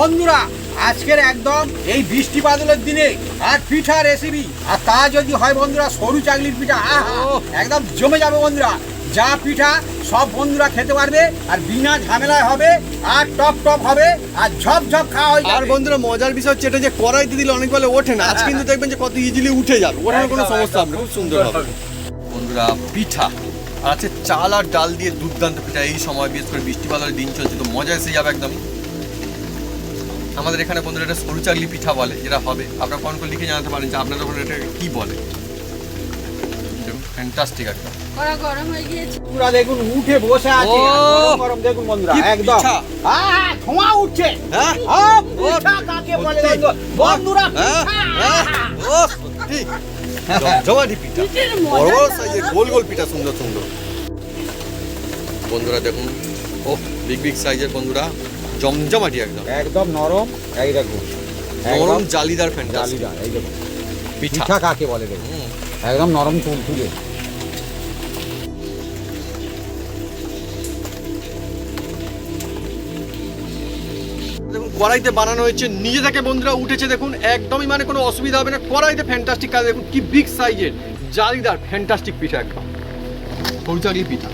বন্ধুরা আজকের একদম এই বৃষ্টি বাদলের দিনে আর পিঠা রেসিপি, আর তা যদি হয় বন্ধুরা সরু চাকলির পিঠা, একদম জমে যাবে বন্ধুরা। যা পিঠা সব বন্ধুরা খেতে পারবে, আর বিনা ঝামেলায় হবে, আর টপ টপ হবে, আর ঝপ ঝপ খাওয়া হয়ে যাবে। আর বন্ধুরা মজার বিষয় হচ্ছে এটা যে কড়াইতে দিলে অনেক বেলা ওঠে না, আজ কিন্তু দেখবেন যে কত ইজিলি উঠে যাবে, ওঠার কোনো সমস্যা হবে না, খুব সুন্দর হবে বন্ধুরা। পিঠা আর আছে চাল আর ডাল দিয়ে দুর্দান্ত পিঠা। এই সময় বিশেষ করে বৃষ্টি বাদলের দিন চলছে, তো মজা এসে যাবে একদম। আমাদের এখানে বন্ধুরা এটা সরু চাকলি পিঠা বলে, যেটা হবে আপনারা কমেন্ট করে লিখে জানাতে পারেন যে আপনাদের ওখানে এটাকে কি বলে। ফ্যান্টাস্টিক একদম। কড়া গরম হয়ে গিয়েছে, পুরা দেখুন উঠে বসে আছে, গরম গরম দেখুন বন্ধুরা, একদম ধোঁয়া উঠছে। হ্যাঁ পিঠা কাকে বলে বন্ধুরা? জমাটি পিঠা, বড় বড় সাইজের গোল গোল পিঠা, সুন্দর সুন্দর বন্ধুরা দেখুন। ও বিগ বিগ সাইজের বন্ধুরা, জমজমাটি একদম, একদম নরম। এই দেখুন নরম জালিদার ফ্যান্টাস্টিক জালিদার। এই দেখুন পিঠা পিঠা কাকে বলে দেখুন, একদম নরম তুলতুলে। দেখুন কড়াইতে বানানো হয়েছে, নিজে থেকে বন্ধুরা উঠেছে দেখুন, একদমই মানে কোনো অসুবিধা হবে না। কড়াইতে ফ্যান্টাস্টিক কাজ, দেখুন কি বিগ সাইজের জালিদার ফ্যান্টাস্টিক পিঠা, একদম সরু চাকলি পিঠা।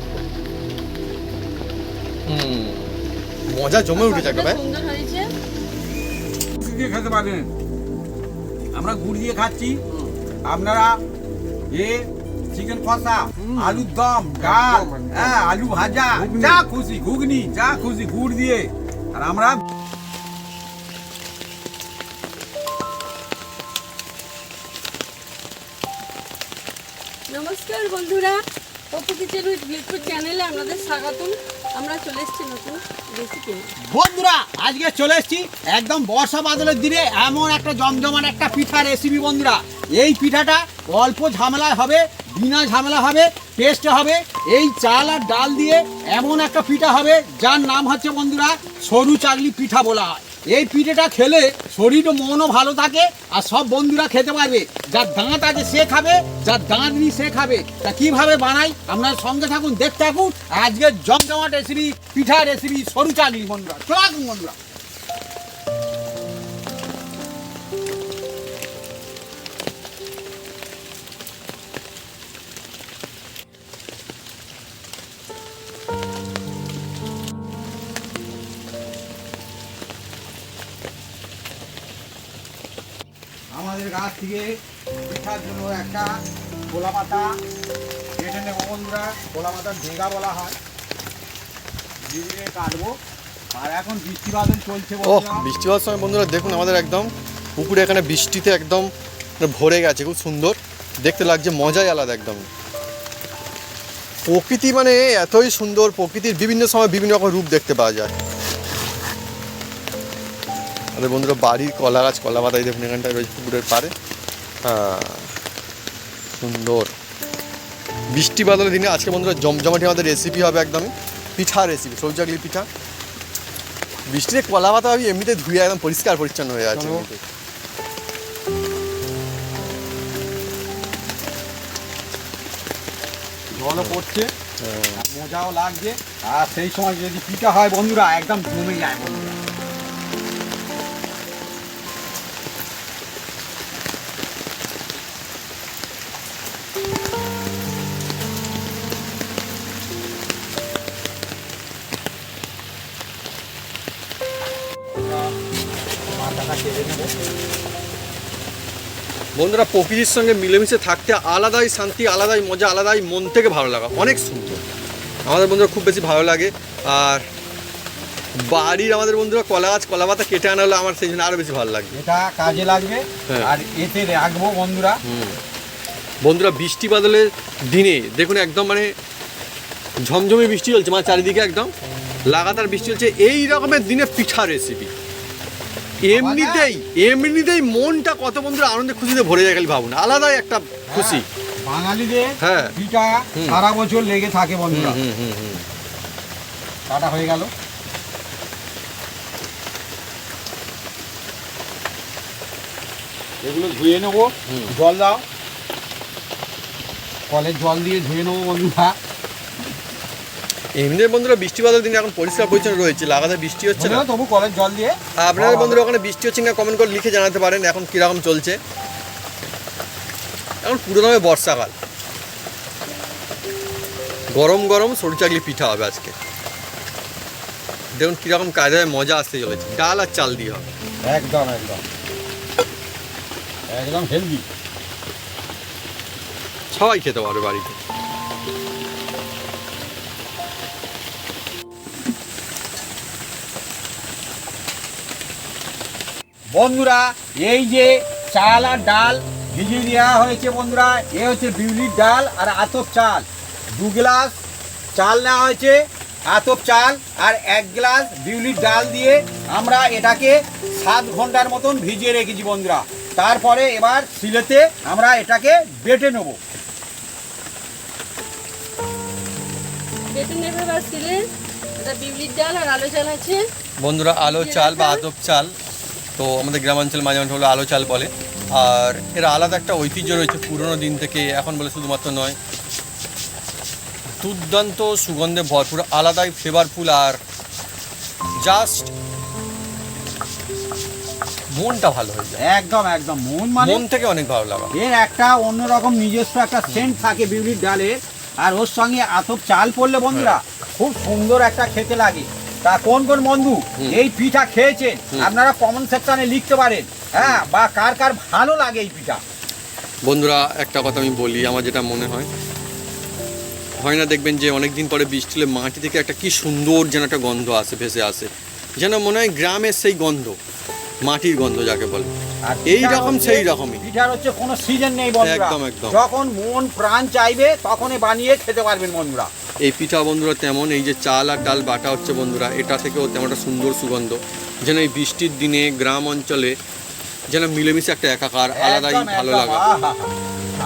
মজা জমে উঠেছে একদম। সুন্দর হয়েছে। দিয়ে খেতে পারেন, আমরা গুড় দিয়ে খাচ্ছি, আপনারা চিকেন কষা, আলুর দম, ডাল, হ্যাঁ আলু ভাজা, যা খুশি ঘুগনি, যা খুশি গুড় দিয়ে। আর আমরা নমস্কার বন্ধুরা, পপু কিচেন উইথ বিলকুল চ্যানেলে আপনাদের স্বাগতম। আমরা চলে এসেছি নতুন রেসিপি। বন্ধুরা আজকে চলে এসেছি একদম বর্ষা বাদলের দিনে এমন একটা জমজমান একটা পিঠা রেসিপি বন্ধুরা। এই পিঠাটা অল্প ঝামেলায় হবে, বিনা ঝামেলা হবে, টেস্ট হবে। এই চাল আর ডাল দিয়ে এমন একটা পিঠা হবে যার নাম হচ্ছে বন্ধুরা সরু চাকলি পিঠা বলা হয়। এই পিঠেটা খেলে শরীর ও মনও ভালো থাকে, আর সব বন্ধুরা খেতে পারবে। যার দাঁত আছে সে খাবে, যার দাঁত নেই সে খাবে। তা কীভাবে বানাই আপনার সঙ্গে থাকুন, দেখতে থাকুন আজকের জমজমাট রেসিপি, পিঠা রেসিপি সরু চাকলি বন্ধুরা। চলে আসুন বন্ধুরা। আমাদের গাছ থেকে পিঠার জন্য একটা গোলা পাতা কেটে নেবো বন্ধুরা। গোলা পাতার ঢেঙ্গা বলা হয়, ধীরে কাটবো। আর এখন বৃষ্টি বাদল চলছে ও বন্ধুরা। বৃষ্টি হওয়ার সময় বন্ধুরা দেখুন আমাদের একদম পুকুরে এখানে বৃষ্টিতে একদম ভরে গেছে, খুব সুন্দর দেখতে লাগছে, মজাই আলাদা একদম। প্রকৃতি মানে এতই সুন্দর, প্রকৃতির বিভিন্ন সময় বিভিন্ন রকম রূপ দেখতে পাওয়া যায়। আমাদের বন্ধুরা বাড়ির কলা গাছ, কলা পাতাই দেখুন এখানটায় রয়েছে পুকুরের পাড়ে। সুন্দর বৃষ্টি বাদলের দিনে আজকে বন্ধুরা জমজমাটি আমাদের রেসিপি হবে একদমই পিঠা রেসিপি, সরু চাকলি পিঠা। বৃষ্টিতে কলা পাতা আমি এমনিতে ধুয়ে একদম পরিষ্কার পরিচ্ছন্ন হয়ে আছে। জলও পড়ছে, মজাও লাগছে, আর সেই সময় যদি পিঠা হয় বন্ধুরা একদম জমে যায় বন্ধুরা। বন্ধুরা প্রকৃতির সঙ্গে মিলেমিশে থাকতে আলাদাই শান্তি, আলাদাই মজা, আলাদাই মন থেকে ভালো লাগা, অনেক সুন্দর। আমাদের বন্ধুরা খুব বেশি ভালো লাগে। আর বাড়ির আমাদের বন্ধুরা কলা গাছ, কলা পাতা কেটে আনা হলে আমার সেই জন্য আরও বেশি ভালো লাগবে। এটা কাজে লাগবে, আর এতে রাখবো বন্ধুরা। বন্ধুরা বৃষ্টি বাদলের দিনে দেখুন একদম মানে ঝমঝমে বৃষ্টি চলছে, মানে চারিদিকে একদম লাগাতার বৃষ্টি চলছে। এই রকমের দিনে পিঠা রেসিপি এমনিতেই মনটা কত বন্ধুরা আনন্দে খুশিতে ভরে যায়, খালি ভাবুন, আলাদাই একটা খুশি। বাঙালিদের হ্যাঁ পিঠা সারা বছর লেগে থাকে বন্ধুরা। কাটা হয়ে গেল, এগুলো ধুয়ে নেবো। জল দাও, কলের জল দিয়ে ধুয়ে নেবো বন্ধুরা। এমনি বন্ধুরা বৃষ্টি বাদল দিনে এখন পরিষ্কার পরিচ্ছন্ন রয়েছে, লাগাতার বৃষ্টি হচ্ছে না, তবু কলের জল দিয়ে। আপনাদের বন্ধুরা ওখানে বৃষ্টি হচ্ছে না কমেন্ট করে লিখে জানাতে পারেন এখন কীরকম চলছে। এখন পুরো নামে বর্ষাকাল, গরম গরম সরু চাকলি পিঠা হবে আজকে। দেখুন কীরকম কায়দায় মজা আসতে চলেছে, ডাল আর চাল দিয়ে হবে। একদম একদম একদম হেলদি, সবাই খেতে পারবে বাড়িতে। বন্ধুরা এই যে চাল আর ডাল ভিজিয়ে দেওয়া হয়েছে বন্ধুরা, এ হচ্ছে বিউলির ডাল আর আতপ চাল। 2 গ্লাস চাল নেওয়া হয়েছে, আতপ চাল আর 1 গ্লাস বিউলির ডাল দিয়ে আমরা এটাকে 7 ঘন্টার মতন ভিজিয়ে রেখেছি বন্ধুরা। তারপরে এবার শিলেতে আমরা এটাকে বেটে নেব। বেটে নেবে বা সিলে, এটা বিউলির ডাল আর আলো চাল আছে বন্ধুরা আলো চাল বা আতপ চাল, তো আমাদের গ্রামাঞ্চল মাঝে মাঝে হলো আলো চাল বলে। আর এর আলাদা একটা ঐতিহ্য রয়েছে পুরনো দিন থেকে, এখন বলে শুধুমাত্র নয়। দুর্দান্ত সুগন্ধে ভরপুর, আলাদাই ফ্লেভারফুল, আর জাস্ট মনটা ভালো হয়ে যায়। একদম একদম মন থেকে অনেক ভালো লাগা। এর একটা অন্যরকম নিজস্ব একটা সেন্ট থাকে বিউলির ডালের, আর ওর সঙ্গে আতপ চাল পড়লে বন্ধুরা খুব সুন্দর একটা খেতে লাগে। তা কোন কোন বন্ধু এই পিঠা খেয়েছেন আপনারা কমেন্ট সেকশনে লিখতে পারেন, হ্যাঁ, বা কার কার ভালো লাগে এই পিঠা। বন্ধুরা একটা কথা আমি বলি, আমার যেটা মনে হয় না দেখবেন যে অনেক দিন পরে বৃষ্টি হলে মাটি থেকে একটা কি সুন্দর যেন একটা গন্ধ আসে, ভেসে আসে, যেন মনে হয় গ্রামের সেই গন্ধ, মাটির গন্ধ যাকে বলে। আর এই রকম সেই রকমই পিঠার হচ্ছে কোনো সিজন নেই বন্ধুরা, একদম একদম। যখন মন প্রাণ চাইবে তখনই বানিয়ে খেতে পারবেন বন্ধুরা। এই পিঠা বন্ধুরা তেমন, এই যে চাল আর ডাল বাটা হচ্ছে বন্ধুরা, এটা থেকেও তেমন একটা সুন্দর সুগন্ধ, যেন এই বৃষ্টির দিনে গ্রাম অঞ্চলে যেন মিলেমিশে একটা একাকার, আলাদাই একদম, ভালো একদম, লাগা। আহা।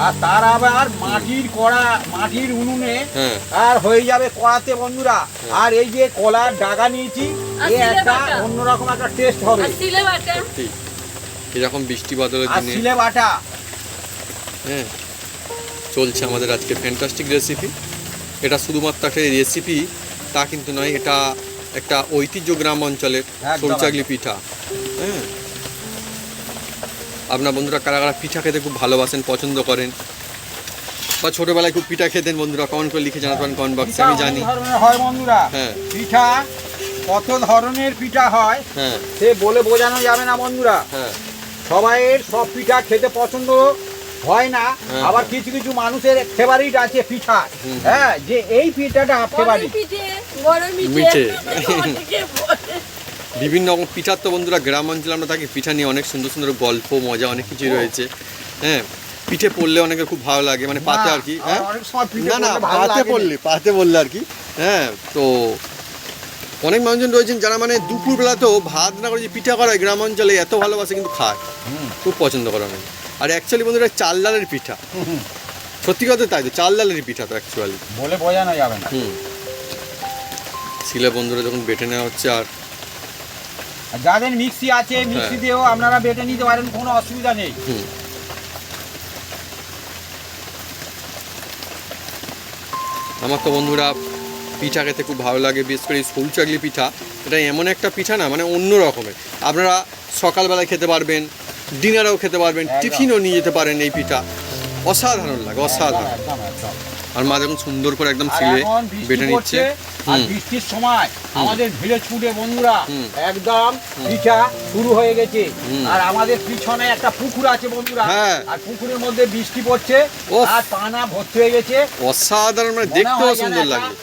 আর তার আবার মাটির কড়া, মাটির উনুনে হ্যাঁ। আর হয়ে যাবে কড়াতে বন্ধুরা। আর এই যে কলার ডাগা নিয়েছি, আর এ শিলে একটা বাটা। অন্যরকম একটা টেস্ট হবে। আর সিলে বাটা, সত্যি এরকম বৃষ্টি বাদলের আর দিনে শিলে বাটা। হ্যাঁ চলছে আমাদের আজকে ফ্যান্টাস্টিক রেসিপি। এটা শুধুমাত্র একটা রেসিপি তা কিন্তু নয়, এটা একটা ঐতিহ্য গ্রাম অঞ্চলের একদম, সরুচাগলি পিঠা। হ্যাঁ, আপনার বন্ধুরা কারা কারা পিঠা খেতে খুব ভালোবাসেন, পছন্দ করেন, বা ছোটবেলায় খুব পিঠা খেতেন বন্ধুরা কমেন্ট করে লিখে জানাতে পারেন কমেন্ট বক্সে, পিঠা আমি অনেক জানি। ধরনের হয় বন্ধুরা। হ্যাঁ। পিঠা কত ধরনের পিঠা হয় হ্যাঁ সে বলে বোঝানো যাবে না বন্ধুরা। হ্যাঁ সবাইয়ের সব পিঠা খেতে পছন্দ হয় না, হ্যাঁ। আবার কিছু কিছু মানুষের ফেভারিট আছে পিঠা, হুম। হ্যাঁ, যে এই পিঠাটা বড় ফেভারিট। পিঠে, বড় মিঠে। মিঠে অনেকে বলে। বিভিন্ন রকম পিঠার তো বন্ধুরা গ্রাম অঞ্চলে আমরা থাকি, পিঠা নিয়ে অনেক সুন্দর সুন্দর গল্প মজা অনেক কিছুই রয়েছে। হ্যাঁ, পিঠে পড়লে অনেকের খুব ভালো লাগে, মানে পাতে আর কি। হ্যাঁ, অনেক সময় পিঠে না না পড়লে ভালো পাতে লাগে না। পড়লে, পাতে বললে আর কি। হ্যাঁ, তো অনেক মানুষজন রয়েছেন যারা মানে দুপুরবেলাতেও ভাত না করে যে পিঠা করা হয় গ্রাম অঞ্চলে এত ভালোবাসে, কিন্তু খায়, খুব পছন্দ করে অনেক। আর অ্যাকচুয়ালি বন্ধুরা চাল ডালের পিঠা, সত্যি কথা তাই তো, চাল ডালের পিঠা তো অ্যাকচুয়ালি বলে বোঝানো যাবে না। শিলে বন্ধুরা যখন বেটে নেওয়া হচ্ছে, আর আর যাদের মিক্সি আছে মিক্সি দিয়েও আপনারা বেটে নিতে পারেন, কোনো অসুবিধা নেই। আমার তো বন্ধুরা পিঠা খেতে খুব ভালো লাগে, বিশেষ করে এই সরুচাগলি পিঠা। এটা এমন একটা পিঠা না, মানে অন্য রকমের। আপনারা সকালবেলায় খেতে পারবেন, ডিনারেও খেতে পারবেন, একদম। টিফিনও নিয়ে যেতে পারেন। এই পিঠা অসাধারণ লাগে, অসাধারণ। একদম, একদম। আর মা দেখুন সুন্দর করে একদম আর শিলে এখন বৃষ্টি বেটে নিচ্ছে। পড়ছে, আর হুম। বৃষ্টির সময় আমাদের ভিলেজ ফুডে বন্ধুরা হুম। একদম পিঠা শুরু হয়ে গেছে। হুম। আর আমাদের পিছনে একটা পুকুর আছে বন্ধুরা, হ্যাঁ। আর পুকুরের মধ্যে বৃষ্টি পড়ছে, ওফ। আর পানা ভর্তি হয়ে গেছে। অসাধারণ, মানে মনে দেখতেও হয় যেন সুন্দর একটা লাগবে।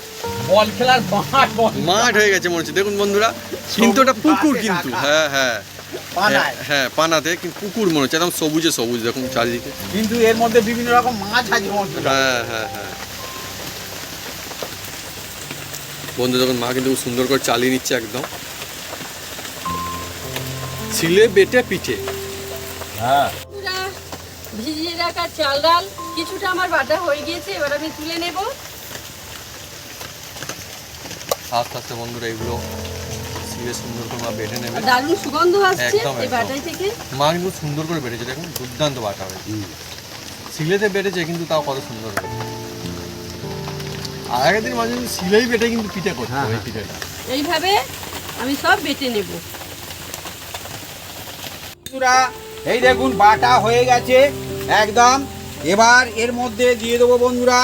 বল খেলার মাঠ বন্ধুরা। মাঠ হয়ে গেছে মনে হচ্ছে, দেখুন বন্ধুরা, কিন্তু ওটা পুকুর কিন্তু। হ্যাঁ হ্যাঁ পানায়। হ্যাঁ, পানাতে কিন্তু পুকুর মনে হচ্ছে, একদম সবুজে সবুজ দেখুন চারিদিকে। কিন্তু এর মধ্যে বিভিন্ন রকম মাছ আছে বন্ধুরা। হ্যাঁ হ্যাঁ হ্যাঁ বন্ধু দেখুন মা কিন্তু খুব সুন্দর করে চালিয়ে নিচ্ছে একদম। ছিলে বেটে পিঠে। হ্যাঁ, পুরা ভিজিয়ে রাখা চাল ডাল কিছুটা আমার বাটা হয়ে গিয়েছে, এবার আমি তুলে নেব। আস্তে আস্তে বন্ধুরা এগুলো ছিলে সুন্দর করে মা বেটে নেবে। আর দারুণ সুগন্ধ আসছে একদম, এই একদম। বাটাই থেকে। মা কিন্তু সুন্দর করে বেটেছে, দেখুন দুর্দান্ত বাটা হয়েছে। সিলেতে বেটেছে কিন্তু তাও কত সুন্দর হয়েছে। আর আগের দিন মাঝে মাঝে সিলাই বেটে কিন্তু পিঠে করতে হ্যাঁ, হবে এই হ্যাঁ। পিঠেটা। এইভাবে আমি সব বেটে নেব। বন্ধুরা এই দেখুন বাটা হয়ে গেছে একদম। এবার এর মধ্যে দিয়ে দেবো বন্ধুরা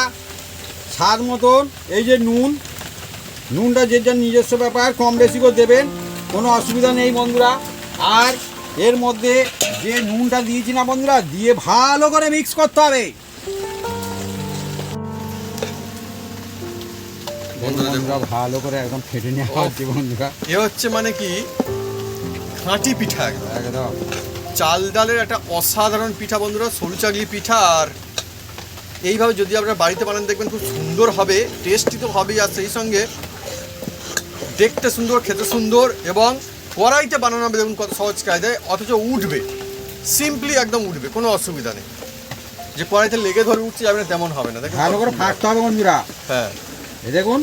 স্বাদ মতন এই যে নুনটা যে যার নিজস্ব ব্যাপার, কম বেশি করে দেবেন, কোনো অসুবিধা নেই বন্ধুরা। আর এর মধ্যে যে নুনটা দিয়েছি না বন্ধুরা, দিয়ে ভালো করে মিক্স করতে হবে। বন্ধুরা ভালো করে একদম ফেটে নেওয়া হচ্ছে বন্ধুরা। এ হচ্ছে মানে কি খাঁটি পিঠা একদম। একদম চাল ডালের একটা অসাধারণ পিঠা বন্ধুরা, সরু চাগলি পিঠা। আর এইভাবে যদি আপনারা বাড়িতে বানান দেখবেন খুব সুন্দর হবে, টেস্টি তো হবেই, আর সেই সঙ্গে দেখতে সুন্দর, খেতে সুন্দর, এবং কড়াইতে বানানো হবে দেখুন কত সহজ কায়দায়, অথচ উঠবে সিম্পলি একদম উঠবে, কোনো অসুবিধা নেই। যে কড়াইতে লেগে ধরে উঠছে যাবে না তেমন হবে না, দেখুন ভালো করে ফাটতে হবে বন্ধুরা। হ্যাঁ, এই দেখুন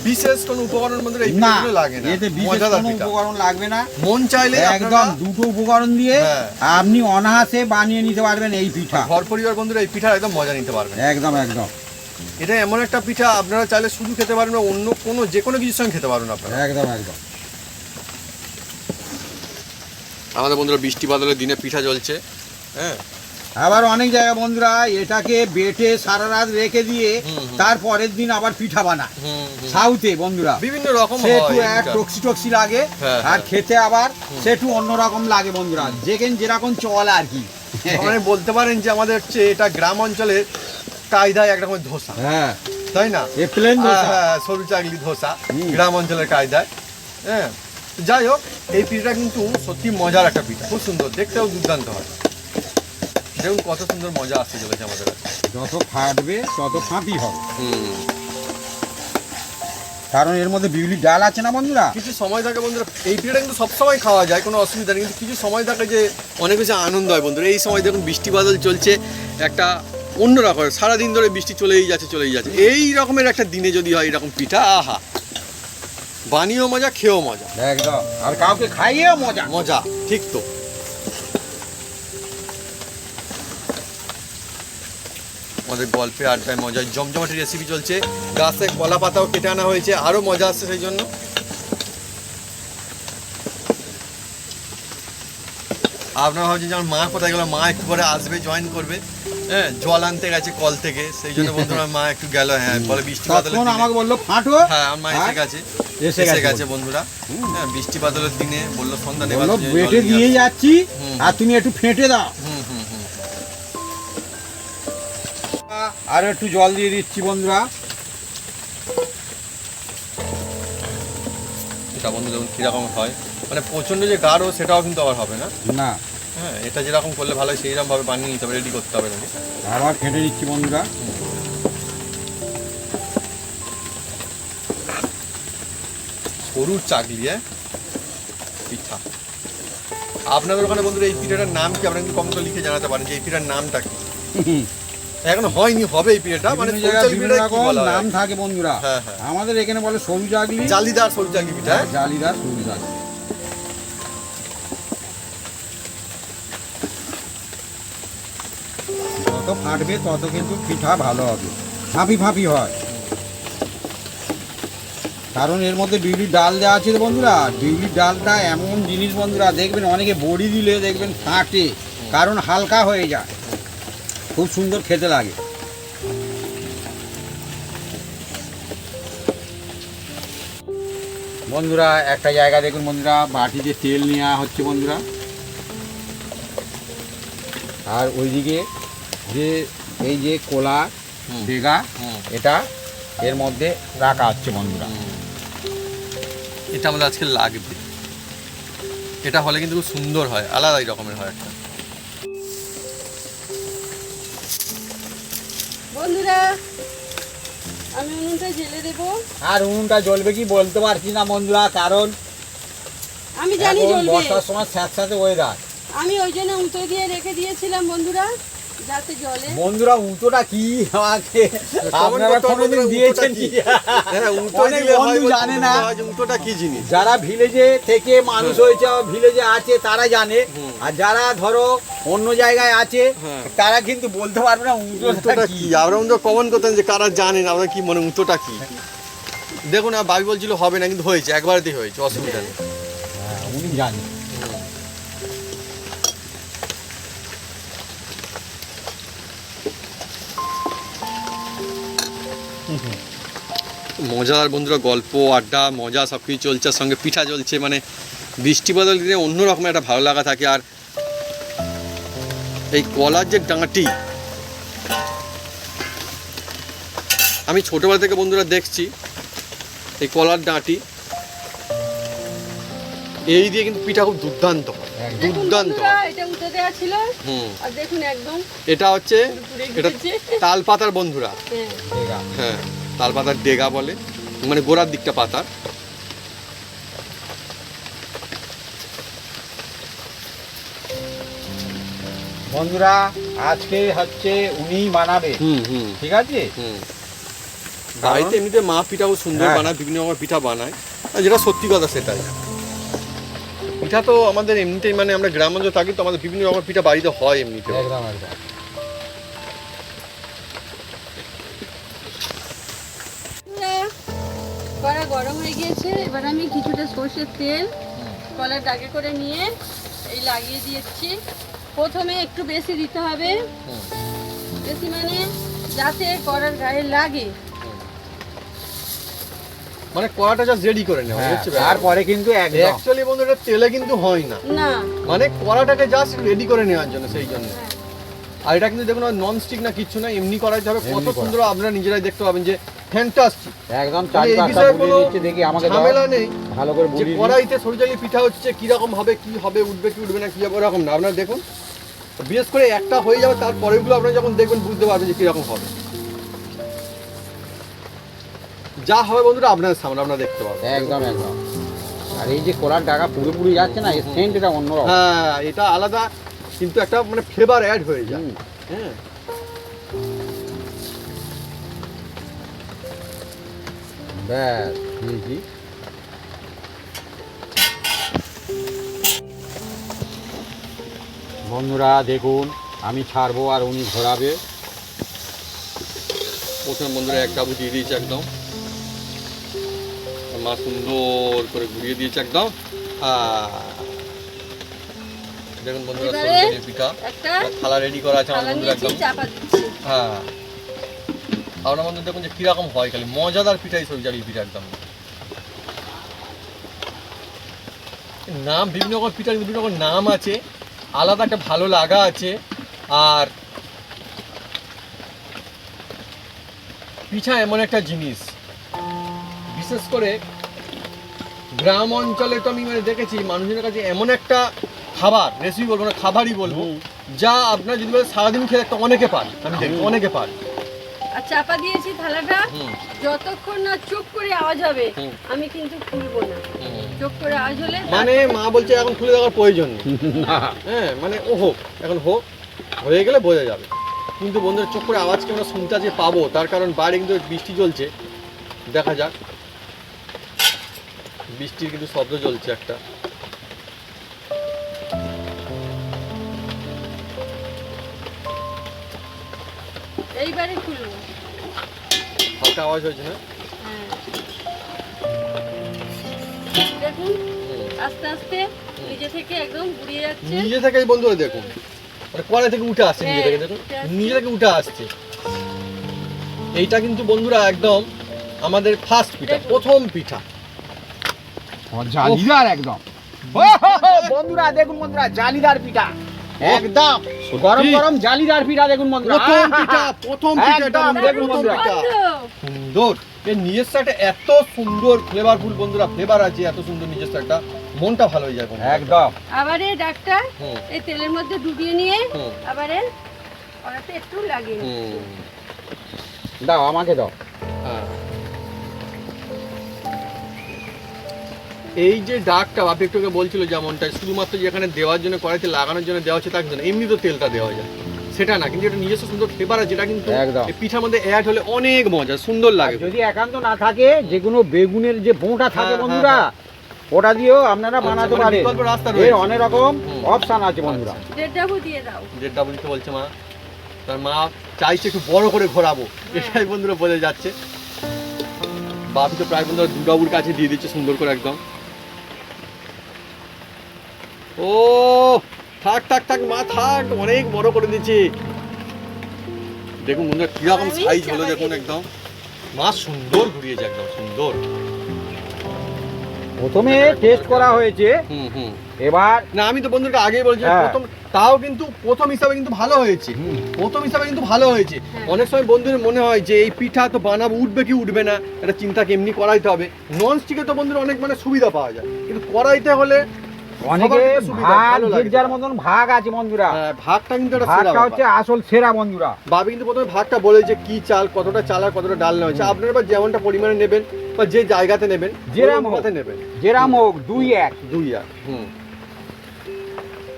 বিশেষ কোনো উপকরণ বন্ধুরা এই না, পিঠাগুলো লাগে না, এতে বিশেষ মজাদার কোনো পিঠা। উপকরণ লাগবে না, মন চাইলে একদম দুটো উপকরণ দিয়ে হ্যাঁ। আপনি অনায়াসে বানিয়ে নিতে পারবেন এই পিঠা। ঘর পরিবার বন্ধুরা এই পিঠার একদম মজা নিতে পারবেন। একদম একদম এটা এমন একটা পিঠা আপনারা চাইলে শুধু খেতে পারবেন না, অন্য কোনো যে কোনো কিছুর সঙ্গে খেতে পারবেন আপনারা। একদম একদম। আমাদের বন্ধুরা বৃষ্টি বাদলের দিনে পিঠা জ্বলছে। হ্যাঁ, আবার অনেক জায়গায় বন্ধুরা এটাকে বেটে সারা রাত রেখে দিয়ে তার পরের দিন আবার পিঠা বানায় সাউথে বন্ধুরা। বিভিন্ন রকম সে একটু হয় এক টক্সি লাগে, হ্যাঁ, আর হ্যাঁ। খেতে আবার সে একটু অন্যরকম লাগে বন্ধুরা, যেরকম চলে আর কি। মানে বলতে পারেন যে আমাদের হচ্ছে এটা গ্রাম অঞ্চলের কায়দায় একরকমের ধোসা, হ্যাঁ তাই না? এ প্লেন দোসা। হ্যাঁ, সরু চাগলি ধোসা হুম। গ্রাম অঞ্চলের কায়দায়। হ্যাঁ, যাই হোক এই পিঠাটা কিন্তু সত্যি মজার একটা পিঠা, খুব সুন্দর, দেখতেও দুর্দান্ত হয়। দেখুন কত সুন্দর মজা আসতে চলেছে আমাদের কাছে। যত ফাটবে তত ফাঁপি হবে, কারণ এর মধ্যে বিউলি ডাল আছে না বন্ধুরা। কিছু সময় থাকে বন্ধুরা, এই পিঠাটা কিন্তু সবসময় খাওয়া যায়, কোনো অসুবিধা নেই, কিন্তু কিছু সময় থাকে যে অনেক বেশি আনন্দ হয় বন্ধুরা। এই সময় দেখুন বৃষ্টি বাদল চলছে, একটা অন্যরকম, সারাদিন ধরে বৃষ্টি চলেই যাচ্ছে। এই রকমের একটা দিনে যদি হয় এরকম পিঠা, আহা, বানিয়েও মজা, খেয়েও মজা, একদম, আর কাউকে খাইয়েও মজা। মজা, ঠিক তো। আমাদের গল্পে আড্ডায় মজায় জমজমাটি রেসিপি চলছে। গাছে কলা পাতাও কেটে আনা হয়েছে, আরও মজা আসছে সেই জন্য। আপনারা ভাবছেন যে আমার মা কোথায় গেল, মা একটু পরে আসবে, জয়েন করবে। হ্যাঁ, জল আনতে গেছে কল থেকে, সেই জন্য বন্ধুরা মা একটু গেল। হ্যাঁ, বলে বৃষ্টি বাদলের তখন দিনে। আমাকে বললো ফাটো। হ্যাঁ, আমার মা এসে গেছে, এসে এসে গেছে গেছে বন্ধুরা। হ্যাঁ, বৃষ্টি বাদলের দিনে বললো সন্ধ্যা নেবার বললো জন্য জল বেটে নিয়ে দিয়ে আসতে। যাচ্ছি, হুম। আর তুমি একটু ফেটে দাও। হুম হুম হুম। আর একটু জল দিয়ে দিচ্ছি বন্ধুরা। এটা বন্ধু দেখুন কীরকম হয়, মানে প্রচণ্ড যে গাঢ় সেটাও কিন্তু আবার হবে না। না, হ্যাঁ, এটা যেরকম করলে ভালো হয় সেইরকমভাবে বানিয়ে নিতে হবে, রেডি করতে হবে নাকি। আবার ফেটে দিচ্ছি বন্ধুরা। সরুর চাকলি, হ্যাঁ, পিঠা। আপনাদের ওখানে বন্ধুরা এই পিঠাটার নাম কি? আপনারা কিন্তু কমেন্টে লিখে জানাতে পারেন যে এই পিঠার নামটা কি। এখন হয়নি, হবে এই পিঠাটা, মানে বিভিন্ন সরু জায়গায় চাকলি বিভিন্ন পিঠা কি রকম বলা হয়? নাম থাকে বন্ধুরা। হ্যাঁ, হ্যাঁ। আমাদের এখানে বলে সরু জাগলি, জালিদার সরু চাকলি পিঠা। হ্যাঁ? জালিদার সরু জাগলি। যত ফাটবে তত কিন্তু পিঠা ভালো হবে, ফাঁপি হয়। কারণ এর মধ্যে বিউলির ডাল দেওয়া আছে বন্ধুরা। বিউলির ডালটা এমন জিনিস বন্ধুরা, দেখবেন অনেকে বড়ি দিলে দেখবেন ফাটে, কারণ হালকা হয়ে যায়, খুব সুন্দর খেতে লাগে। বন্ধুরা একটা জায়গা দেখুন বন্ধুরা, বাটিতে তেল নেওয়া হচ্ছে বন্ধুরা, আর ওইদিকে যে এই যে কোলা ডেগা, এটা এর মধ্যে রাখা হচ্ছে বন্ধুরা। এটা আমাদের আজকে লাগবে, এটা হলে কিন্তু খুব সুন্দর হয়, আলাদাই রকমের হয় একটা। বন্ধুরা আমি উনুনটা জেলে দেবো। আর উনুনটা জ্বলবে কি বলতে পারছি না বন্ধুরা, কারণ আমি জানি এখন জ্বলবে, বর্ষার সময় স্যাঁতস্যাঁতে ওয়েদার। আমি ওই জন্য উঁচু দিয়ে রেখে দিয়েছিলাম বন্ধুরা, যাতে জলে বন্ধুরা উঁচোটা কি আমাকে আপনারা কোনোদিন দিয়েছেন কি? হ্যাঁ উল্টো অনেক দিলে হয় বন্ধু বলে জানে না। যে উল্টোটা কি জিনিস। যারা ভিলেজে থেকে মানুষ হয়েছে ভিলেজে আছে তারা জানে, আর যারা ধরো অন্য জায়গায় আছে হ্যাঁ। তারা কিন্তু বলতে পারবে না উঁচোটা উল্টোটা কি। কি, আমরা কিন্তু কমেন্ট করতেন যে কারা জানেন আমরা কি মনে উল্টোটা কি। দেখুন বাবি বলছিল হবে না, কিন্তু হয়েছে, একবারতেই হয়েছে, অসুবিধা নেই। হ্যাঁ, উনি জানেন। মজার বন্ধুরা গল্প আড্ডা মজা সব কিছু চলছে, আর সঙ্গে পিঠা চলছে, মানে বৃষ্টি বাদল দিনে অন্যরকম একটা ভালো লাগা থাকে। আর এই কলার যে ডাঁটি, আমি ছোটবেলা থেকে বন্ধুরা দেখছি এই কলার ডাঁটি এই দিয়ে কিন্তু পিঠা খুব দুর্দান্ত হয়, দেখুন দুর্দান্ত বন্ধুরা, হয়। এটা উঠে দেওয়া ছিল হুম, আর দেখুন একদম এটা হচ্ছে পুড়ে এটা গিয়েছে। তাল পাতার বন্ধুরা, হ্যাঁ হ্যাঁ তাল পাতার ডেগা বলে, মানে গোড়ার দিকটা পাতার। বন্ধুরা আজকে হচ্ছে উনি বানাবে, হুম হুম ঠিক আছে? হুম। বাড়িতে এমনিতে মা পিঠা খুব সুন্দর হ্যাঁ। বানায়, বিভিন্ন রকমের পিঠা বানায়, আর যেটা সত্যি কথা সেটাই। পিঠা তো আমাদের এমনিতেই, মানে আমরা গ্রাম অঞ্চলে থাকি তো আমাদের বিভিন্ন রকমের পিঠা বাড়িতে হয় এমনিতে। একদম একদম। কড়া গরম হয়ে গিয়েছে, এবার আমি কিছুটা সর্ষের তেল কলার ডাকে করে নিয়ে এই লাগিয়ে দিয়েছি। প্রথমে একটু বেশি দিতে হবে, বেশি মানে যাতে কড়ার গায়ে লাগে। মানে কড়াটা জাস্ট রেডি করে নেওয়া হ্যাঁ, হচ্ছে ব্যাপার। তারপরে কিন্তু একদম অ্যাকচুয়ালি বন্ধু এটা তেলে কিন্তু হয় না, না মানে কড়াটাকে জাস্ট রেডি করে নেওয়ার জন্য, সেই জন্য। হ্যাঁ। আর এটা কিন্তু দেখুন নন স্টিক না কিচ্ছু না, এমনি করাইতে হবে, কত এমনি করা। সুন্দর আপনারা নিজেরাই দেখতে পাবেন যে ফ্যান্টাস্টিক। একদম মানে এই চারপাশটা বিষয়ে বুলিয়ে কোনো দিচ্ছে, দেখি আমাকে দাও। ঝামেলা নেই ভালো করে যে বুলিয়ে দিই। কড়াইতে সরজালি পিঠা হচ্ছে কিরকম হবে, কি হবে, উঠবে কি উঠবে না, কি হবে, ওরকম না। আপনারা দেখুন বিশেষ করে একটা হয়ে যাবে, তারপরেগুলো আপনারা যখন দেখবেন বুঝতে পারবেন যে কিরকম হবে। যা হবে বন্ধুরা আপনাদের সামনে আপনারা দেখতে পাবেন। একদম একদম। আর এই যে কলার ডাকা পুরোপুরি যাচ্ছে না, এই সেন্ট এটা অন্যরকম। হ্যাঁ এটা আলাদা, কিন্তু একটা মানে ফ্লেভার অ্যাড হয়ে যায়। হুম। হ্যাঁ ব্যাস দিয়েছি। বন্ধুরা দেখুন আমি ছাড়বো আর উনি ঘোরাবে। প্রথমে বন্ধুরা এক কাবু দিয়ে দিয়েছে একদম, মা সুন্দর করে ঘুরিয়ে দিয়েছে একদম। দেখুন বন্ধুরা এবারে সরষে পিঠা একটা থালা রেডি করা আছে আমার থালা বন্ধুরা নিয়েছি, একদম। চাপা দিচ্ছি। হ্যাঁ আপনার বন্ধু দেখুন যে কিরকম হয়, খালি মজাদার পিঠাই সরজারি পিঠা একদম। নাম বিভিন্ন রকম পিঠার বিভিন্ন রকম নাম আছে, আলাদা একটা ভালো লাগা আছে। আর পিঠা এমন একটা জিনিস, বিশেষ করে গ্রাম অঞ্চলে তো আমি মানে দেখেছি মানুষের কাছে এমন একটা খাবার, রেসিপি বলবো না খাবারই বলবো, যা আপনার যদি বলে সারাদিন খেয়ে একটা অনেকে পান, আমি দেখি অনেকে পান। আর চাপা দিয়েছি থালাটা, হুম যতক্ষণ না চুপ করে আওয়াজ হবে হুম। আমি কিন্তু খুলবো না। হুম। চুপ করে আওয়াজ হলে মানে মা বলছে এখন খুলে দেওয়ার প্রয়োজন নেই। হ্যাঁ মানে ও হোক, এখন হোক, হয়ে গেলে বোঝা যাবে। কিন্তু বন্ধুরা চোখ করে আওয়াজকে আমরা শুনতে যে পাবো, তার কারণ বাইরে কিন্তু বৃষ্টি চলছে, দেখা যাক। বৃষ্টির কিন্তু শব্দ চলছে একটা। এইবারে খুলবো। হালকা আওয়াজ হয়েছে না? হ্যাঁ। দেখুন আস্তে আস্তে নিজে থেকে একদম ঘুরিয়ে যাচ্ছে। নিজে থেকেই বন্ধুরা দেখুন, মানে কড়াই থেকে উঠে আসছে নিজে থেকে, দেখুন হ্যাঁ, নিজে থেকে উঠে আসছে। এইটা কিন্তু বন্ধুরা একদম আমাদের ফার্স্ট পিঠা, দেখুন। প্রথম পিঠা। জালিদার একদম। বন্ধুরা দেখুন বন্ধুরা জালিদার পিঠা একদম গরম গরম জালিদার পিঠা দেখুন বন্ধুরা। প্রথম পিঠা, প্রথম পিঠা এটা একদম, বন্ধুরা, দেখুন প্রথম বন্ধুরা। পিঠা। সুন্দর, এর নিজস্ব একটা এত সুন্দর ফ্লেভারফুল বন্ধুরা, ফ্লেভার আছে এত সুন্দর, নিজস্ব একটা মনটা ভালো হয়ে যায় বন্ধুরা। একদম। আবার এই ডাকটা হুম। এই তেলের মধ্যে ডুবিয়ে নিয়ে হুম। আবার কড়াতে একটু লাগিয়ে নিচ্ছি। হুম, দাও আমাকে দাও। হ্যাঁ। এই যে ডাকটা বাপি একটু আগে বলছিল যেমনটা শুধুমাত্র যেখানে দেওয়ার জন্য কড়াইতে লাগানোর জন্য দেওয়া হচ্ছে তা কিন্তু না, এমনি তো তেলটা দেওয়া যায়। সেটা না, কিন্তু এটা নিজস্ব সুন্দর ফ্লেভার আছে, যেটা কিন্তু একদম। এই পিঠার মধ্যে অ্যাড হলে অনেক মজা, সুন্দর আর লাগে। যদি একান্ত না থাকে, যে কোনো বেগুনের যে বোঁটা থাকে হ্যাঁ, বন্ধুরা, ওটা দিয়েও আপনারা আচ্ছা, বানাতে মানে পারেন। বিকল্প রাস্তা এর রয়েছে। অনেক রকম হুম। অপশন আছে বন্ধুরা। দেড় ডাবু দিয়ে দাও। যেটা বলতে বলছে মা, তার মা চাইছে একটু বড় করে ঘোরাবো, এটাই বন্ধুরা বোঝা যাচ্ছে। বাপি তো প্রায় বন্ধুরা দুর্গাবুর কাছে দিয়ে দিচ্ছে সুন্দর করে একদম। ও থাক থাক থাক মা থাক, অনেক বড় করে দিচ্ছে। দেখুন বন্ধুরা কিরকম আমি সাইজ হলো, চাপাতি দেখুন একদম মা সুন্দর ঘুরিয়েছে, একদম সুন্দর। প্রথমে টেস্ট করা হয়েছে, হুম হুম। এবার না আমি তো বন্ধুটা আগেই বলছি, হ্যাঁ। প্রথম তাও কিন্তু প্রথম হিসাবে কিন্তু ভালো হয়েছে, হুম। প্রথম হিসাবে কিন্তু ভালো হয়েছে। হ্যাঁ। অনেক সময় বন্ধুদের মনে হয় যে এই পিঠা তো বানাবো, উঠবে কি উঠবে না, এটা চিন্তা কেমনি করাইতে হবে। নন স্টিকে তো বন্ধুরা অনেক মানে সুবিধা পাওয়া যায়, কিন্তু কড়াইতে হলে অনেকে সবার কিন্তু সুবিধা, ভাগ, ভালো লাগে। যে যার মতন ভাগ আছে বন্ধুরা। ভাগটা কিন্তু একটা সেরা ভাগটা ব্যাপার। হচ্ছে আসল সেরা বন্ধুরা। বাবি কিন্তু প্রথমে ভাগটা বলেছে কি চাল, কতটা চাল আর কতটা ডাল নেওয়া হয়েছে। আপনারা বা যেমনটা পরিমাণে নেবেন বা যে জায়গাতে নেবেন, যেরকম ওই হোক। অনুপাতে নেবেন। যেরাম হোক 2-1। 2 হুম।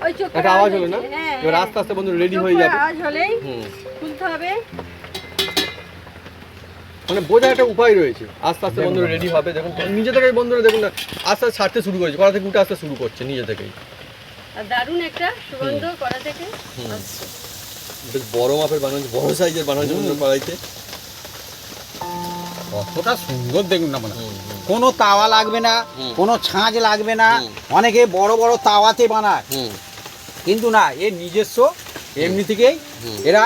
ওই চোখের একটা আওয়াজ হলো না, হয়েছে, হ্যাঁ, এবার হ্যাঁ। আস্তে আস্তে বন্ধু রেডি চোখ হয়ে করে যাবে। আওয়াজ হলেই হুম। খুলতে হবে। মানে বোঝার একটা উপায় রয়েছে, আস্তে আস্তে দেখুন বন্ধুরা রেডি হবে। দেখুন নিজে থেকেই বন্ধুরা দেখুন না, আস্তে আস্তে ছাড়তে শুরু করেছে, কড়া থেকে উঠে আসতে শুরু করছে নিজে থেকেই। আর দারুণ একটা সুগন্ধ করা থেকে হুম। আসছে। বেশ বড় মাপের বানানো, বড় সাইজের বানানো বন্ধুরা কড়াইতে। কতটা সুন্দর দেখুন না মানে। হুম, হুম, কোনো তাওয়া লাগবে না, হুম। কোনো ছাঁচ লাগবে না। হুম। অনেকে বড় বড় তাওয়াতে বানায়, হুম, কিন্তু না, এর নিজস্ব এমনি থেকেই হুম। এরা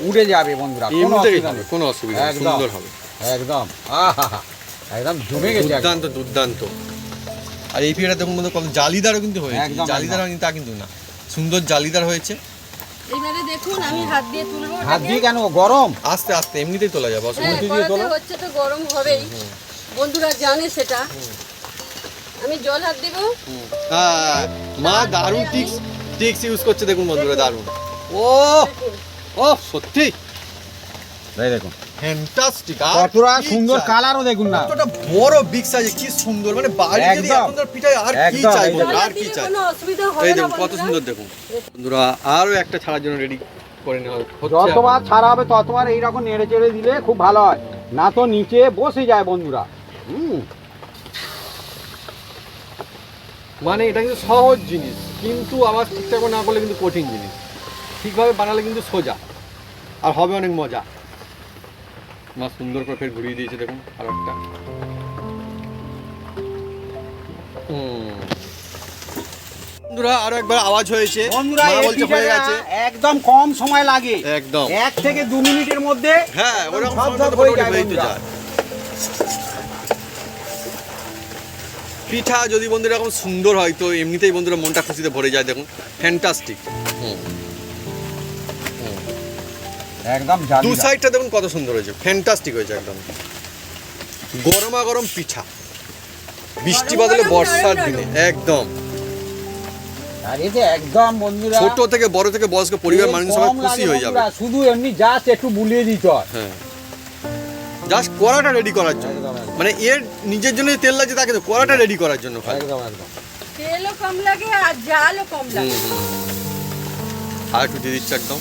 উঠে যাবে বন্ধুরা, কোনো এমনি থেকেই অসুবিধা হবে, নেই। কোনো অসুবিধা নেই, একদম। সুন্দর হবে। একদম আহা, একদম জমে গেছে একদম। দুর্দান্ত দুর্দান্ত। আর এই পিঠাটা দেখুন বন্ধু কত জালিদারও কিন্তু হয়েছে, একদম, জালিদার হয়নি তা কিন্তু না, সুন্দর জালিদার হয়েছে। এবারে দেখুন আমি হাত দিয়ে তুলবো হাত ওটাকে। দিয়ে কেন, গরম। আস্তে আস্তে এমনিতেই তোলা যাবে, অসুবিধা হ্যাঁ, নেই। দিয়ে কড়াতে তোলো। হচ্ছে তো গরম হবেই, বন্ধুরা জানে সেটা। আমি জল হাত দিব। হ্যাঁ, মা দারুণ টিক্স টিক্স ইউজ করছে, দেখুন বন্ধুরা দারুণ। ও দেখুন। ও সত্যি এই দেখুন ফ্যান্টাস্টিক। কতটা সুন্দর কালারও দেখুন না। কতটা বড় বিগ সাইজে, কি সুন্দর, মানে বাড়ি যদি একদম। আপনাদের পিঠায় আর কি একদম, চাই এই বলুন, জল আর হাত কি দিলে চাই। কোনো অসুবিধা হবে এই না দেখুন কত বন্ধুরা। সুন্দর, দেখুন বন্ধুরা আরো একটা ছাড়ার জন্য রেডি করে নেওয়া হচ্ছে। যতবার ছাড়া হবে ততবার এইরকম নেড়ে চেড়ে দিলে খুব ভালো হয়, না তো নিচে বসে যায় বন্ধুরা। মানে এটা কিন্তু সহজ জিনিস, কিন্তু আবার ঠিকঠাক না করলে কিন্তু কঠিন জিনিস। ঠিকভাবে বানালে কিন্তু সোজা আর হবে অনেক মজা। মা সুন্দর করে ফের ঘুরিয়ে দিয়েছে, দেখুন আর একটা। বন্ধুরা আরো একবার আওয়াজ হয়েছে, বন্ধুরা মা এই বলছে হয়ে পিঠাটা গেছে একদম কম সময় লাগে, একদম। 1 থেকে 2 মিনিটের মধ্যে হ্যাঁ ওরকম সব সময় তো হয়ে মোটামুটি যায় হয়েই তো বন্ধুরা। যায়। পিঠা যদি বন্ধুরা এরকম সুন্দর হয় তো এমনিতেই বন্ধুরা মনটা খুশিতে ভরে যায়, দেখুন ফ্যান্টাস্টিক। একদম দু জালিদার। সাইডটা দেখুন কত সুন্দর হয়েছে, ফ্যান্টাস্টিক হয়েছে একদম। গরমা গরম পিঠা, বৃষ্টি গরম বাদলে গরম বর্ষার দারুণ দিনে দারুণ। একদম। আর এতে একদম বন্ধুরা ছোট থেকে বড় থেকে বয়স্ক পরিবার মানুষ সবাই কম খুশি লাগে হয়ে যাবে। বন্ধুরা, শুধু এমনি জাস্ট একটু বুলিয়ে দিতে হয়। হ্যাঁ জাস্ট কড়াটা রেডি করার জন্য, একদম, একদম। মানে এর নিজের জন্য যে তেল লাগছে তাকে তো কড়াটা রেডি করার জন্য খালি। একদম একদম তেলও কম লাগে আর জালও কম লাগে। আর একটু দিয়ে দিচ্ছে একদম।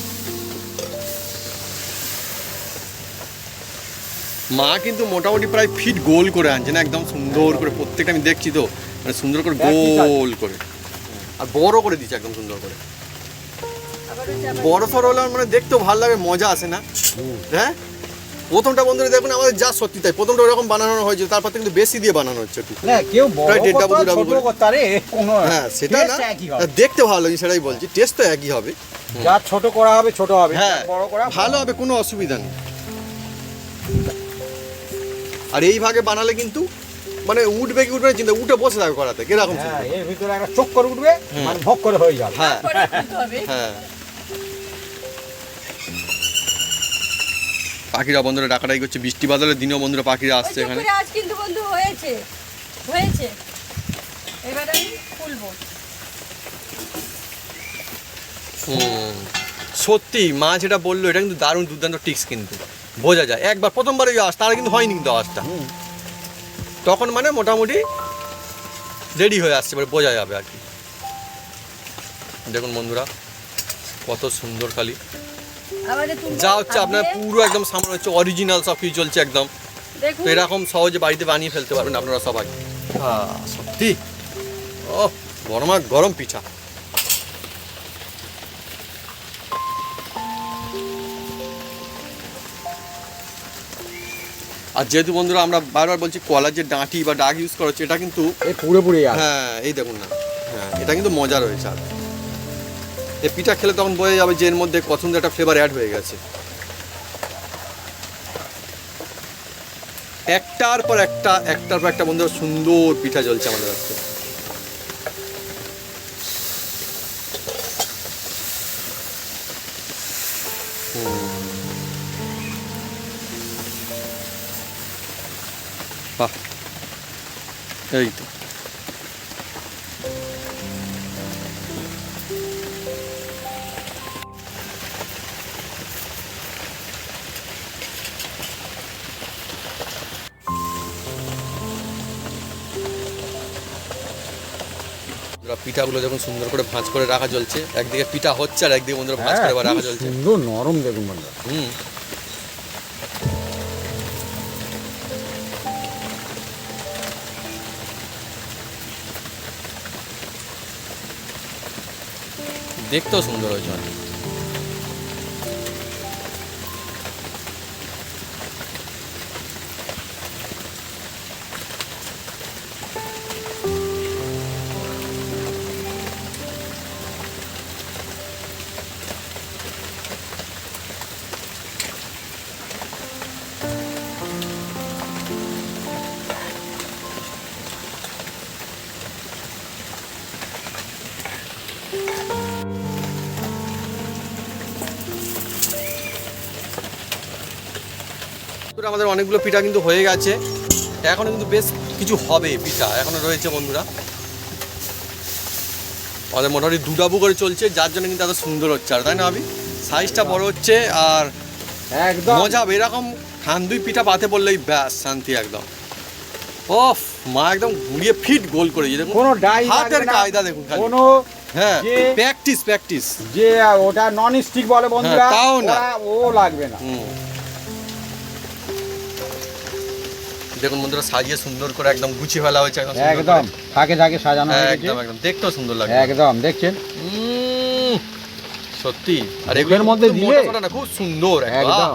মা কিন্তু মোটামুটি প্রায় ফিট গোল করে আনছে না, একদম সুন্দর করে প্রত্যেকটা আমি দেখছি তো, মানে সুন্দর করে একই size। গোল করে আর বড় করে দিচ্ছে একদম সুন্দর করে। আবারও চাপা বড় সড় হলে মানে দেখতেও ভালো লাগে, মজা আসে না। হ্যাঁ প্রথমটা বন্ধুরা দেখুন আমাদের যা সত্যি তাই, প্রথমটা ওরকম বানানো হয়েছে, তারপর কিন্তু বেশি দিয়ে বানানো হচ্ছে একটু। না কেউ বড় প্রায় 1.5 করতে হয়, ডাবল ছোট করে। করতে পারে, কোনো হ্যাঁ সেটা না, taste একই হবে। দেখতে ভালো লাগে সেটাই বলছি, টেস্ট তো একই হবে। যা ছোট করা হবে ছোট হবে, হ্যাঁ যা বড় করা ভালো হবে, কোনো অসুবিধা নেই। আর এই ভাগে বানালে কিন্তু মানে উঠবে কি উঠবে না চিন্তা, উঠে বসে থাকবে করাতে কিরকম হ্যাঁ, সুন্দর। এর ভিতরে একটা চোখ করে উঠবে, হুম। মানে ভোগ করে হয়ে যাবে। হ্যাঁ করে তুলতে হবে। হ্যাঁ পাখিরা বন্ধুরা ডাকাডাকি করছে, বৃষ্টি বাদলের দিনেও বন্ধুরা পাখিরা ওই আসছে এখানে। চোখের আজ কিন্তু বন্ধু হয়েছে হয়েছে। এবার আমি খুলবো। সত্যি মা যেটা বললো এটা কিন্তু দারুণ দুর্দান্ত টিক্স, কিন্তু বোঝা যায় একবার প্রথমবারে যে আওয়াজ, তারা কিন্তু হয়নি কিন্তু আওয়াজটা, তখন মানে মোটামুটি রেডি হয়ে আসছে, এবার বোঝা যাবে আর কি। দেখুন বন্ধুরা কত সুন্দর খালি আবার একটু যা হচ্ছে আপনার থাকবে। পুরো একদম সামনে হচ্ছে অরিজিনাল সব কিছু চলছে একদম। দেখুন তো এরকম সহজে বাড়িতে বানিয়ে ফেলতে পারবেন আপনারা সবাই। সত্যি ও গরমা গরম পিঠা। আর যেহেতু বন্ধুরা আমরা বারবার বলছি কলার যে ডাঁটি বা ডাক ইউজ করা হচ্ছে, এটা কিন্তু এই পুরোপুরি হ্যাঁ এই দেখুন না, হ্যাঁ এটা কিন্তু মজা রয়েছে। আর এই পিঠা খেলে তখন বোঝা যাবে যে এর মধ্যে কত সুন্দর একটা ফ্লেভার অ্যাড হয়ে গেছে। একটার পর একটা বন্ধুরা সুন্দর পিঠা জ্বলছে আমাদের কাছে। বাহ এই তো পিঠাগুলো যখন সুন্দর করে ভাঁজ করে রাখা চলছে, একদিকে পিঠা হচ্ছে আর একদিকে বন্ধুরা ভাঁজ করে আবার রাখা চলছে। সুন্দর নরম দেখুন বন্ধুরা। হুম দেখতেও সুন্দর হয়েছে অনেক। আমাদের অনেকগুলো পিঠা কিন্তু হয়ে গেছে, এখনো কিন্তু বেশ কিছু হবে পিঠা এখনো রয়েছে বন্ধুরা। আমাদের মোটামুটি দুডাবু করে চলছে, যার জন্য কিন্তু এত সুন্দর হচ্ছে। আর তাই না আমি সাইজটা বড় হচ্ছে আর একদম মজা হবে। এরকম খান দুই পিঠা পাতে বললেই ব্যাস শান্তি একদম। ওফ মা একদম ঘুরিয়ে ফিট গোল করে দিয়েছে। কোনো ডাই হাতের কায়দা দেখুন খালি। কোনো হ্যাঁ যে- প্র্যাকটিস যে ওটা নন স্টিক বলে বন্ধুরা, হ্যাঁ, তাও না। ও লাগবে না। দেখুন বন্ধুরা সাজিয়ে সুন্দর করে একদম গুছিয়ে ফেলা হয়েছে একদম সুন্দর একদম করে। থাকে থাকে সাজানো হয়ে গেছে। একদম একদম দেখতেও সুন্দর লাগছে একদম দেখছেন সত্যি। আর মুখের এগুলোর মধ্যে মধ্যে দিলে- মোটা মোটা না, খুব সুন্দর একদম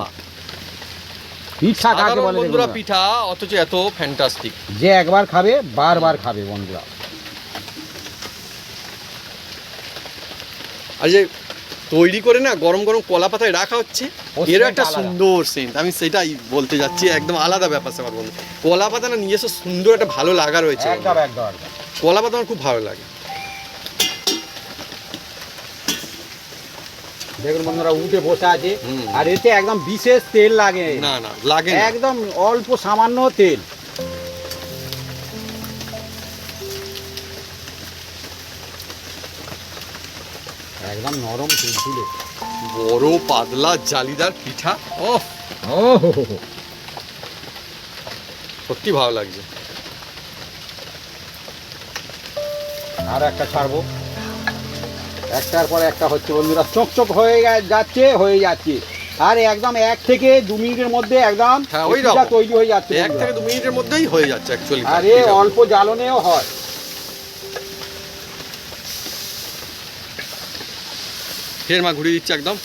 পিঠা কাকে সাধারণ বলে বন্ধুরা দেখুন না। পিঠা অথচ এত ফ্যান্টাস্টিক। যে একবার খাবে বারবার খাবে বন্ধুরা। আর যে তৈরি করে না গরম গরম কলা পাতায় রাখা হচ্ছে, ওর এরও scent একটা আলাদা। সুন্দর সেন্ট। আমি সেটাই বলতে যাচ্ছি, একদম আলাদা ব্যাপার স্যাপার বন্ধু। কলা পাতা না নিজস্ব সুন্দর একটা ভালো লাগা রয়েছে। একদম একদম একদম কলা পাতা আমার খুব ভালো লাগে। দেখুন বন্ধুরা উঠে বসে আছে। হুম। আর এতে একদম বিশেষ তেল লাগে না না লাগে না। একদম অল্প সামান্য তেল। একদম নরম তুলতুলে। বড় পাতলা জালিদার পিঠা, ও সত্যি ভালো লাগছে। আর একটা ছাড়বো, একটার পর একটা হচ্ছে বন্ধুরা, চকচক হয়ে যাচ্ছে। আর একদম 1 থেকে 2 মিনিটের মধ্যে একদম হ্যাঁ, ওই পিঠা রকম। তৈরি হয়ে যাচ্ছে 1 থেকে 2 মিনিটের মধ্যেই হয়ে যাচ্ছে অ্যাকচুয়ালি। আর এ অল্প জ্বালনেও হয়। ফের মা ঘুরিয়ে দিচ্ছে একদম।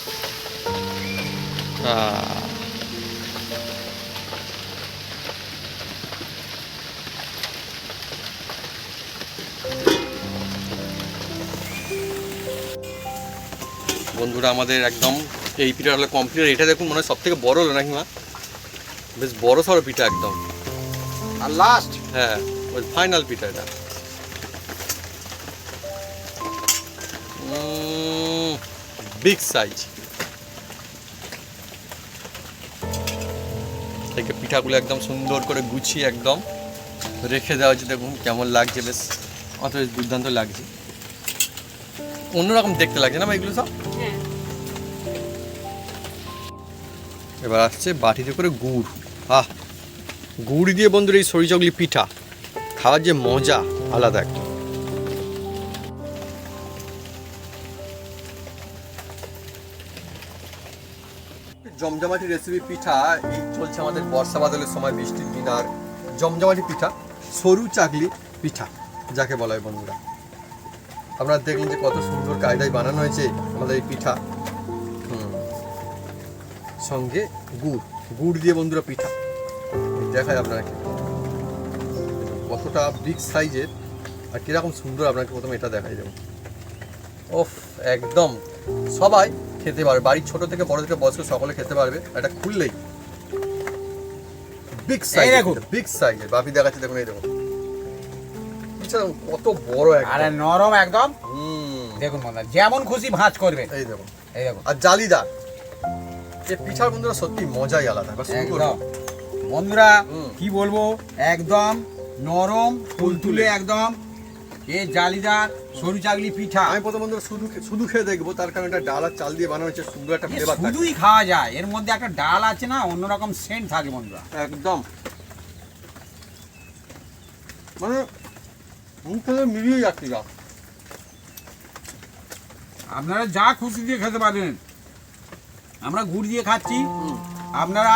বন্ধুরা আমাদের একদম এই পিঠা হলো কমপ্লিট। এটা দেখুন মনে হয় সব থেকে বড় হলো নাকি মা? বেশ বড় সড়ো পিঠা একদম। আর লাস্ট হ্যাঁ ওই ফাইনাল পিঠা এটা। Big size. থেকে পিঠাগুলো একদম সুন্দর করে গুছিয়ে একদম রেখে দেওয়া হচ্ছে। দেখুন কেমন লাগছে, বেশ অত বেশ দুর্দান্ত লাগছে, অন্যরকম দেখতে লাগছে না এগুলো সব। হ্যাঁ এবার আসছে বাটিতে করে গুড়। গুড় দিয়ে বন্ধুরা এই সরিষাগুলি পিঠা খাওয়ার যে মজা আলাদা একটা। জমজমাটি রেসিপি পিঠা এই চলছে আমাদের বর্ষা বাদলের সময় বৃষ্টির দিন। আর জমজমাটি পিঠা সরু চাকলি পিঠা যাকে বলা হয় বন্ধুরা। আপনারা দেখলেন যে কত সুন্দর কায়দায় বানানো হয়েছে আমাদের এই পিঠা। সঙ্গে গুড় দিয়ে বন্ধুরা পিঠা দেখায় আপনাকে কতটা বিগ সাইজের আর কিরকম সুন্দর। আপনাকে প্রথমে এটা দেখাই দেবো। ওফ, একদম সবাই খেতে পারবে, বাড়ির ছোট থেকে বড় থেকে বয়স্ক সকলে খেতে পারবে। এটা খুললেই বিগ সাইজ, বিগ সাইজের বাপি দেখাচ্ছে। দেখুন এই দেখুন কত বড় আরে নরম একদম। দেখুন বন্ধুরা যেমন খুশি ভাঁজ করবে। এই দেখুন, এই দেখুন। আর জালিদার এই পিঠার বন্ধুরা সত্যি মজাই আলাদা। বন্ধুরা কি বলবো, একদম নরম তুলতুলে একদম এই জালিদার সরু চাকলি পিঠা। আমি প্রথম বন্ধুরা শুধু খেয়ে দেখবো, তার কারণ এটা ডাল আর চাল দিয়ে বানানো হচ্ছে, সুন্দর একটা ফ্লেভার থাকে। শুধুই খাওয়া যায়, এর মধ্যে একটা ডাল আছে না, অন্যরকম সেন্ট থাকে বন্ধুরা। একদম মানে মুখে মিলিয়ে যাচ্ছি। আপনারা যা খুশি দিয়ে খেতে পারেন। আমরা গুড় দিয়ে খাচ্ছি, আপনারা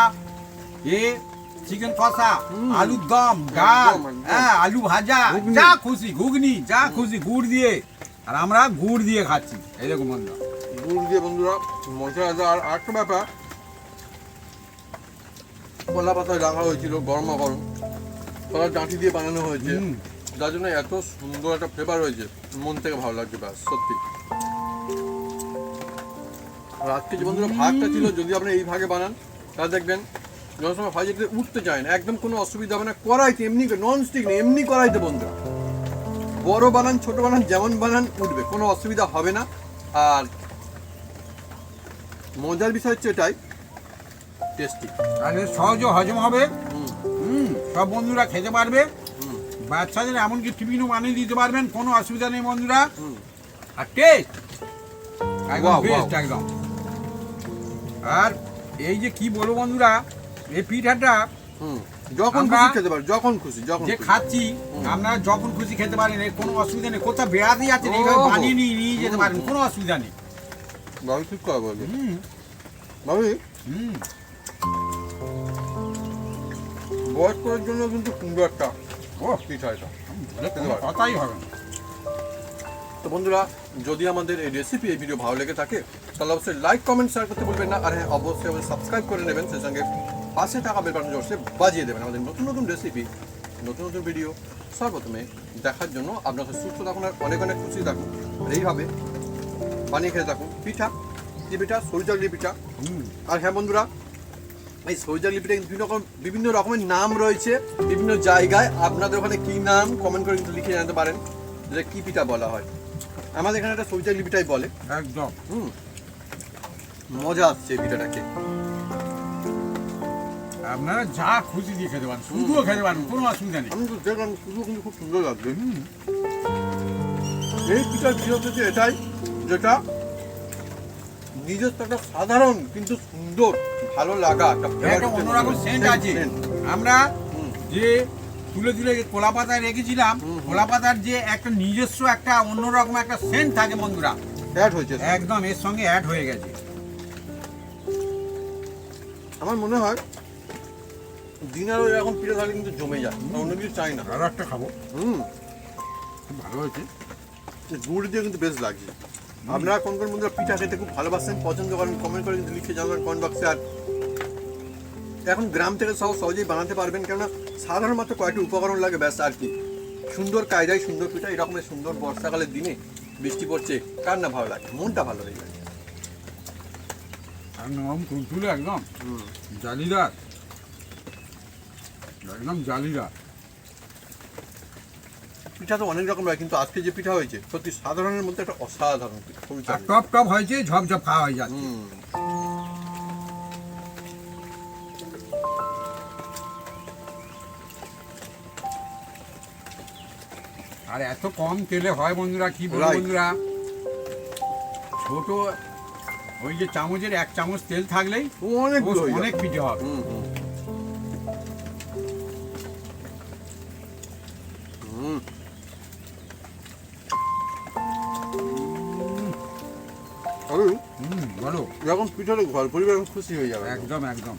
চিকেন কষা, আলুর দম, ডাল, হ্যাঁ আলু ভাজা, যা খুশি ঘুগনি, যা খুশি গুড় দিয়ে। আর আমরা গুড় দিয়ে খাচ্ছি। এই দেখুন বন্ধুরা, গুড় দিয়ে বন্ধুরা মজা আছে। আর একটা ব্যাপার, কলা পাতায় রাখা হয়েছিল গরমা গরম, কলার ডাঁটি দিয়ে বানানো হয়েছে, যার জন্য এত সুন্দর একটা ফ্লেভার হয়েছে, মন থেকে ভালো লাগছে। ব্যাস সত্যি। আর আজকে যে বন্ধুরা ভাগটা ছিল, যদি আপনি এই ভাগে বানান তাহলে দেখবেন যখন সময় ভাই যেতে উঠতে চায় না, একদম কোনো অসুবিধা হবে না। কড়াইতে এমনি নন স্টিক নেই, এমনি কড়াইতে বন্ধুরা বড় বানান ছোট বানান যেমন বানান উঠবে, কোনো অসুবিধা হবে না। আর মজার বিষয় হচ্ছে এটাই টেস্টি, আর সহজে হজম হবে। সব বন্ধুরা খেতে পারবে। বাচ্চাদের এমনকি টিফিনও বানিয়ে দিতে পারবেন, কোনো অসুবিধা নেই বন্ধুরা। আর টেস্ট একদম বেস্ট একদম। আর এই যে কি বলবো বন্ধুরা, এই পিঠাটা যখন খুশি খেতে পারেন, যখন খুশি যখন যে খাচ্ছি আপনারা যখন খুশি খেতে পারেন, এর কোনো অসুবিধা নেই। কোথাও বেড়াতে যাচ্ছেন এইভাবে বানিয়ে নিয়ে যেতে পারেন, কোনো অসুবিধা নেই। ভাবি ঠিক করা বলবে ভাবি। বয়স্কদের জন্য কিন্তু সুন্দর একটা পিঠা এটা, কথাই হবে না। তো বন্ধুরা যদি আমাদের এই রেসিপি এই ভিডিও ভালো লেগে থাকে তাহলে অবশ্যই লাইক কমেন্ট শেয়ার করতে ভুলবেন না। আর হ্যাঁ অবশ্যই সাবস্ক্রাইব করে নেবেন, সেই সঙ্গে পাশে থাকা বেল বাটন জোরসে বাজিয়ে দেবেন আমাদের নতুন নতুন রেসিপি, নতুন নতুন ভিডিও সর্বপ্রথমে দেখার জন্য। আপনাদের সুস্থ থাকুন আর অনেক অনেক খুশি থাকুন। আর এইভাবে বানিয়ে খেতে থাকুন পিঠা, কি পিঠা, সরু চাকলি পিঠা। আর হ্যাঁ বন্ধুরা, এই সরু চাকলি পিঠা বিভিন্ন রকমের নাম রয়েছে বিভিন্ন জায়গায়। আপনাদের ওখানে কি নাম কমেন্ট করে কিন্তু লিখে জানাতে পারেন যে কি পিঠা বলা হয়। আমাদের এখানে একটা সরু চাকলি পিঠাই বলে। একদম মজা আসছে এই পিঠাটাকে। আপনারা যা খুশি দিয়ে খেতে পারেন, শুধুও খেতে পারেন, কোনো অসুবিধা নেই। আমি তো দেখলাম শুধু কিন্তু খুব সুন্দর লাগবে। এই পিঠার বিশেষ হচ্ছে এটাই, যেটা নিজস্ব একটা সাধারণ কিন্তু সুন্দর ভালো লাগা একটা অন্যরকম সেন্ট আছে। আমরা যে তুলে তুলে কলা পাতায় রেখেছিলাম, কলা পাতার যে একটা নিজস্ব একটা অন্যরকম একটা সেন্ট থাকে বন্ধুরা, অ্যাড হয়েছে একদম এর সঙ্গে অ্যাড হয়ে গেছে। আমার মনে হয় দিনারও এরকম পিঠা থাকলে কিন্তু জমে যায়, অন্য কিছু চাই না। আরো একটা খাবো। খুব ভালো হয়েছে, গুড় দিয়ে কিন্তু বেশ লাগছে। আপনারা কোন কোন বন্ধুরা পিঠা খেতে খুব ভালোবাসেন, পছন্দ করেন, কমেন্ট করে কিন্তু লিখে জানাবেন কমেন্ট বক্সে। আর এখন গ্রাম থেকে সহজেই বানাতে পারবেন, কেননা সাধারণ মাত্র কয়েকটি উপকরণ লাগে, ব্যাস। আর কি সুন্দর কায়দায় সুন্দর পিঠা এরকমের সুন্দর বর্ষাকালের দিনে বৃষ্টি পড়ছে, কার না ভালো লাগে, মনটা ভালো হয়ে যায়। একদম তুলতুলে একদম জালিদার, একদম জালিদার। পিঠা তো অনেক রকম হয়, কিন্তু আজকে যে পিঠা হয়েছে সত্যি সাধারণের মধ্যে একটা অসাধারণ পিঠা, খুবই টপ টপ হয়েছে, ঝপঝপ খাওয়া হয়ে যাচ্ছে। আর এত কম তেলে হয় বন্ধুরা, কি বলবো বন্ধুরা, ছোট ওই যে চামচের 1 চামচ তেল থাকলেই অনেক পিঠে হবে। আমি বলো যখন পিঠাটা ঘর পরিবার খুশি হয়ে যাবে একদম একদম